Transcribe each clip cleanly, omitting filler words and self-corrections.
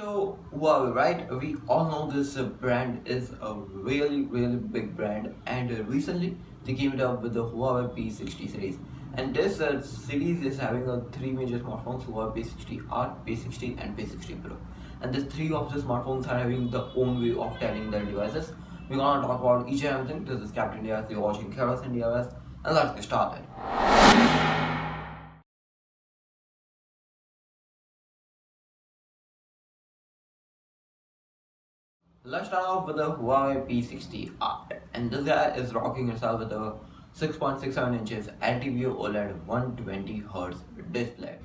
So Huawei, right? We all know this brand is a really big brand, and recently they came up with the Huawei P60 series. And this series is having three major smartphones: Huawei P60 Art, P60, and P60 Pro. And these three of the smartphones are having their own way of telling their devices. We're gonna talk about each and everything. This is Captain Diaz. You're watching Chaos and DRS, and let's get started. Let's start off with the Huawei P60 Art, and this guy is rocking itself with a 6.67 inches LTPO OLED 120 Hz display.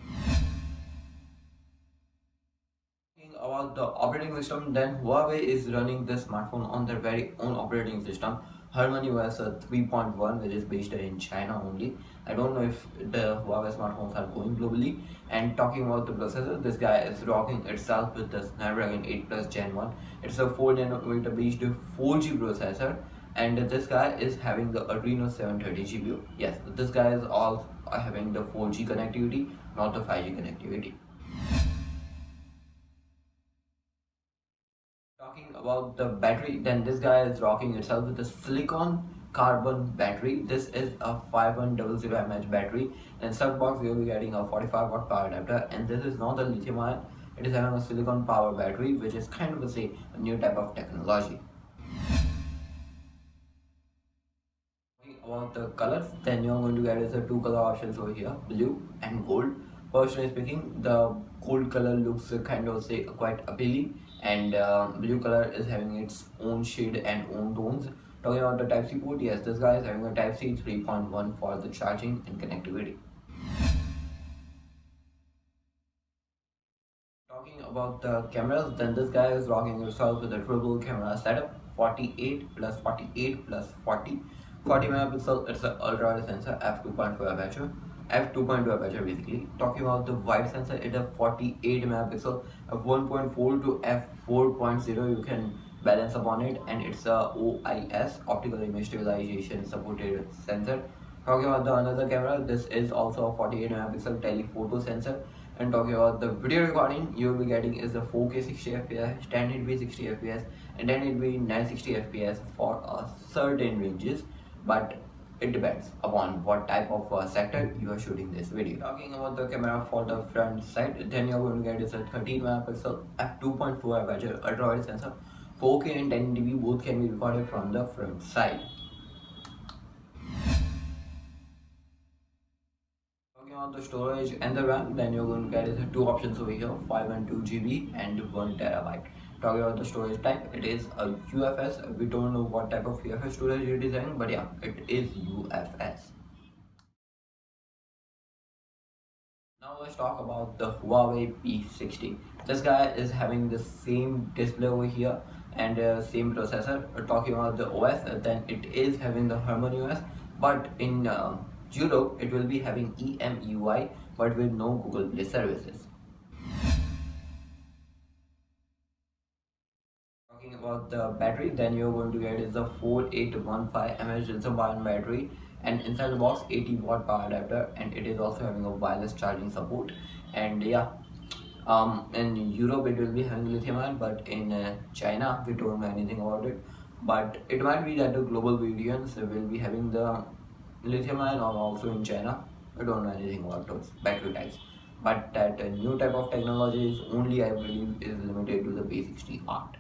Talking about the operating system, then Huawei is running this smartphone on their very own operating system, Harmony OS 3.1, which is based in China only. I don't know if the Huawei smartphones are going globally. And talking about the processor, this guy is rocking itself with the Snapdragon 8 Plus Gen 1. It's a 4 nanometer based 4G processor, and this guy is having the Adreno 730 GPU. Yes, this guy is all having the 4G connectivity, not the 5G connectivity. Talking about the battery, then this guy is rocking itself with a silicon carbon battery. This is a 5100 mAh battery. In set box, we will be getting a 45-watt power adapter, and this is not a lithium ion. It is having a silicon power battery, which is kind of a new type of technology. Talking about the colors, then you're going to get is the two color options over here, blue and gold. Personally speaking, the gold color looks kind of quite appealing, and blue color is having its own shade and own tones. Talking about the Type C port, yes, this guy is having a Type C 3.1 for the charging and connectivity. Talking about the cameras, then this guy is rocking himself with a triple camera setup, 48 plus 48 plus 40. 40 megapixel, it's an ultra wide sensor, f2.4 aperture. f2.2 aperture basically. Talking about the wide sensor, it's a 48 megapixel, f1.4 to f4.0 you can balance upon it, and it's a OIS, optical image stabilization supported sensor. Talking about the another camera, this is also a 48 megapixel telephoto sensor. And talking about the video recording, you will be getting is the 4K 60 fps, 1080p 60 fps, and 1080p 960 fps for certain ranges, but it depends upon what type of sector you are shooting this video. Talking about the camera for the front side, then you're going to get is a 13 megapixel f2.4 aperture ultra wide sensor. 4K and 1080p both can be recorded from the front side. Talking about the storage and the RAM, then you're going to get is two options over here, 5 and 2 GB and 1 terabyte. Talking about the storage type, it is a UFS. We don't know what type of UFS storage it is having, but yeah, it is UFS. Now let's talk about the Huawei P60. This guy is having the same display over here and same processor. Talking about the OS, then it is having the Harmony OS, but in Europe it will be having EMUI, but with no Google Play services. Talking about the battery, then you're going to get is the 4815 mAh lithium-ion battery, and inside the box 80-watt power adapter, and it is also having a wireless charging support. And yeah, in Europe it will be having lithium-ion, but in China we don't know anything about it. But it might be that the global variants will be having the lithium-ion, or also in China. I don't know anything about those battery types. But that new type of technology is only, I believe, is limited to the P60 Art.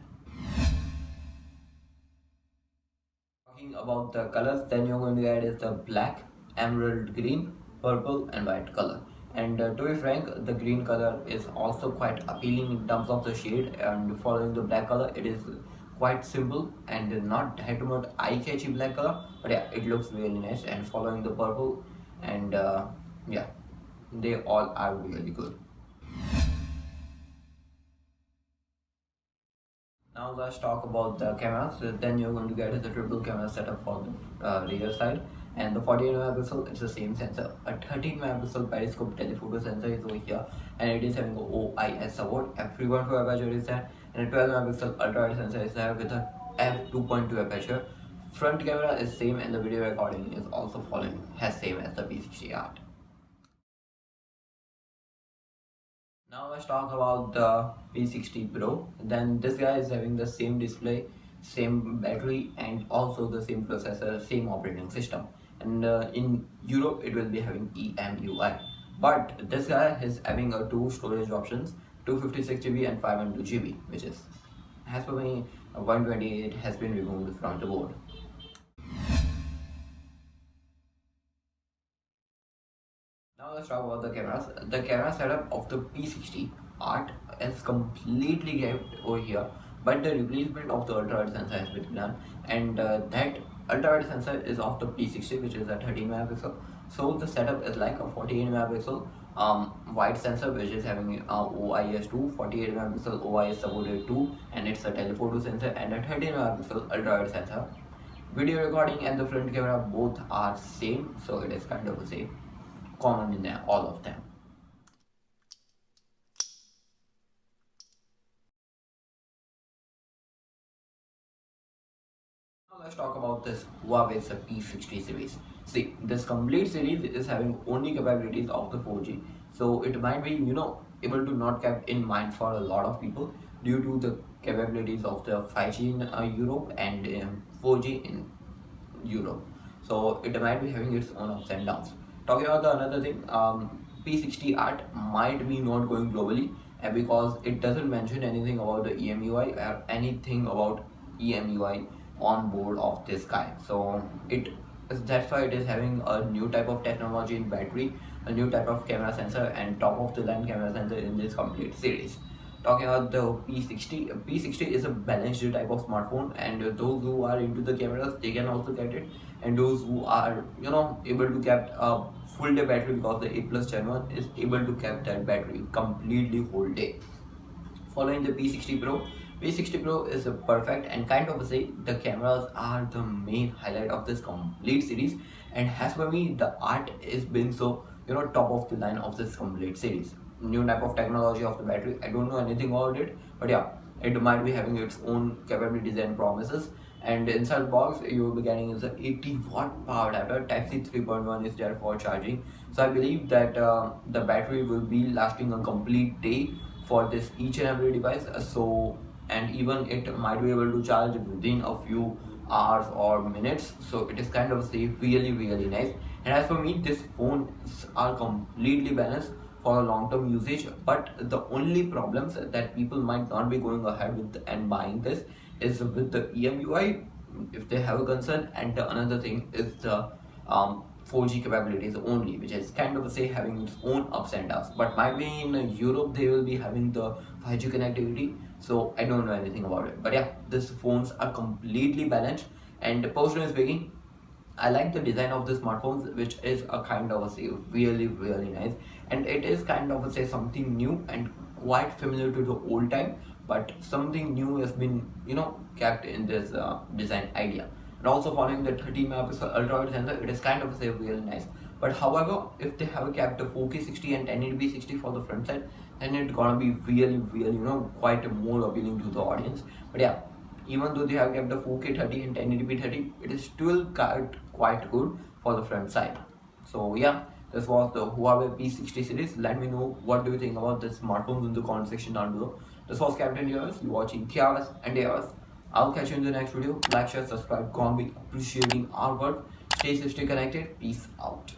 Talking about the colors, then you're going to get is the black, emerald green, purple, and white color. And to be frank, the green color is also quite appealing in terms of the shade. And following the black color, it is quite simple and not that much eye-catchy black color. But yeah, it looks really nice. And following the purple, and yeah, they all are really good. Now let's talk about the cameras. So then you're going to get the triple camera setup for the rear side, and the 48 megapixel, it's the same sensor. A 13 megapixel periscope telephoto sensor is over here, and it is having a OIS support. f3.4 aperture is there, and a 12 megapixel ultra wide sensor is there with a f2.2 aperture. Front camera is same, and the video recording is also following as same as the P60 Art. Now let's talk about the P60 Pro. Then this guy is having the same display, same battery, and also the same processor, same operating system. And in Europe, it will be having EMUI. But this guy is having two storage options, 256 GB and 512 GB, which is, as per me, 128 has been removed from the board. Now let's talk about the cameras. The camera setup of the P60 Art is completely kept over here, but the replacement of the ultra wide sensor has been done, and that ultra wide sensor is of the P60, which is a 13 megapixel. So the setup is like a 48 megapixel wide sensor, which is having OIS 2, 48 megapixel OIS supported 2, and it's a telephoto sensor, and a 13 megapixel ultra wide sensor. Video recording and the front camera both are same, so it is kind of the same common in all of them. Now let's talk about this Huawei P60 series. See, this complete series is having only capabilities of the 4G, so it might be able to not kept in mind for a lot of people due to the capabilities of the 5G in Europe and 4G in Europe. So it might be having its own ups and downs. Talking about the another thing, P60 Art might be not going globally because it doesn't mention anything about the EMUI or anything about EMUI on board of this guy. So that's why it is having a new type of technology in battery, a new type of camera sensor, and top of the line camera sensor in this complete series. Talking about the P60 is a balanced type of smartphone, and those who are into the cameras, they can also get it, and those who are able to get a full day battery, because the 8 Plus Gen 1 is able to keep that battery completely whole day. Following the P60 Pro, P60 Pro is a perfect, and kind of say the cameras are the main highlight of this complete series, and as for me the art is been so top of the line of this complete series. New type of technology of the battery, I don't know anything about it, but yeah, it might be having its own capabilities and promises. And inside box you will be getting is a 80-watt power adapter. Type C 3.1 is there for charging, so I believe that the battery will be lasting a complete day for this each and every device. And even it might be able to charge within a few hours or minutes, so it is kind of safe, really nice. And as for me, these phones are completely balanced for a long-term usage, but the only problems that people might not be going ahead with and buying this is with the EMUI, if they have a concern, and the another thing is the 4G capabilities only, which is kind of say having its own ups and downs. But might be in Europe they will be having the 5G connectivity, so I don't know anything about it. But yeah, these phones are completely balanced, and personally speaking, I like the design of the smartphones, which is a kind of a say really nice, and it is kind of a say something new and quite familiar to the old time, but something new has been kept in this design idea. And also following the 30 megapixel ultra wide sensor, it is kind of a say really nice. But however, if they have kept the 4K 60 and 1080p 60 for the front side, then it's gonna be really quite more appealing to the audience. But yeah, even though they have kept the 4K 30 and 1080p 30, it is still quite good for the front side. So yeah, this was the Huawei P60 series. Let me know what do you think about this smartphones in the comment section down below. This was Captain Yours. You watching Chaos and Chaos. I'll catch you in the next video. Like, share, subscribe, comment, appreciating our work. Stay safe, stay connected. Peace out.